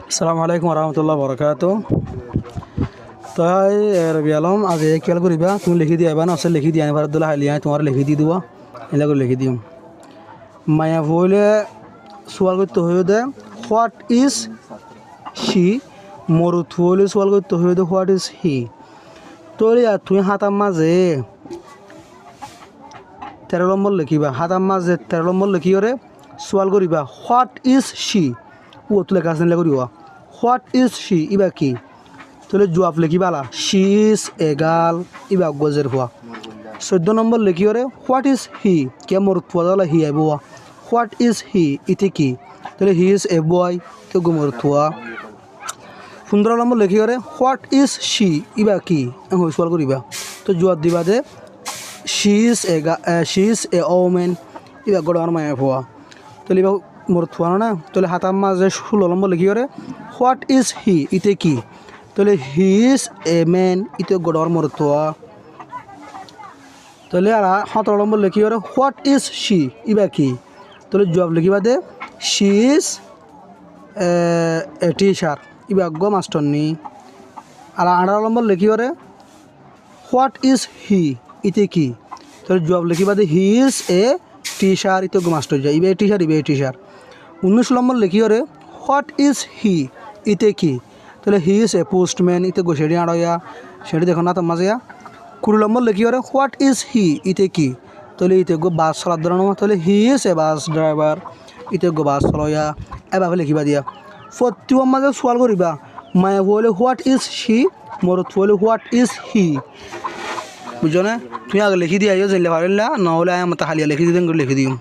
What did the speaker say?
আসসালামু আলাইকুম রহমতুল্লাহ বরকাত। তাই রবি আলম আজ খেয়াল করিবা তুমি লিখি দিয়া না আছে লিখি দিয়া আনিবার দুলা হালিয়া তোমার লিখি দি দিবা এলা করে লিখি দিম। মায়া বলে সোয়াল করতে হয়ে দে হোয়াট ইজ শি, মরুত বলে সোয়াল করতে হয়ে দে হোয়াট ইজ হি। তোর তুই হাতার মাঝে 13 নম্বর লিখিবা, হাতার মাঝে 13 নম্বর লিখি করে সোয়াল করিবা হোয়াট ইজ শি, ও তুলে কাজ নিলে করিবা হোয়াট ইজ শি ইবা কি, তাহলে জবাব লিখিবালা শি ইজ এ গার্ল ইবা গজের হওয়া। 14 নম্বর লিখি করে হোয়াট ইজ হি, কে মরুত পোয়া হি আইব হোয়াট ইজ হি ইতি কি, তাহলে হি ইজ এ বয় তো মরুত হওয়া। 15 নম্বর লিখি করে হোয়াট ইজ শি ইবা কি সোয়াল করিবা, তো জবাব দিবা যে শি ইজ এ ওমেন ইবা গড় মায়া হওয়া, তাহলে এবার মরুত হওয়া না। তাহলে হাতার মাঝে 16 নম্বর লিখি করে হোয়াট ইজ হি ইতে কি, তাহলে হি ইজ এ ম্যান ইতে গড় মরুত হওয়া। তাহলে আর 17 নম্বর লিখি করে হোয়াট ইজ শি ইবা কি, তাহলে জবাব লিখিবা দে শি ইজ এ টিচার ইবা গ মাস্টার নি। আর 18 নম্বর লিখি করে হোয়াট ইজ হি ইতে কি, তাহলে জবাব লিখিবা দে হি ইজ এ টিচার ইতে গ মাস্টার যায় ইবে টিচার ইবে টিচার। 19 নম্বর লিখি করে হোয়াট ইজ হি ইতে কি, তাহলে হি ইজ এ পোস্টম্যান ইতে গো সেটি আড়াইয়া সেটি দেখো না তো মাঝিয়া। 20 নম্বর লিখি করে হোয়াট ইজ হি ইতে কি, তাহলে ইতে গো বাস চলার ধরো, তাহলে he is a bus driver ইতে গো বাস চলাইয়া এভাবে লিখিবা দিয়া। 41 মাঝে সোয়াল করিবা মায়া বলে হোয়াট ইজ শি, মরুত বলে হোয়াট ইজ হি, বুঝছো না? তুমি আগে লিখি দিয়া জানলে পারিলা, নহলে আমার হালিয়া লিখি দিতেন লিখি দিও।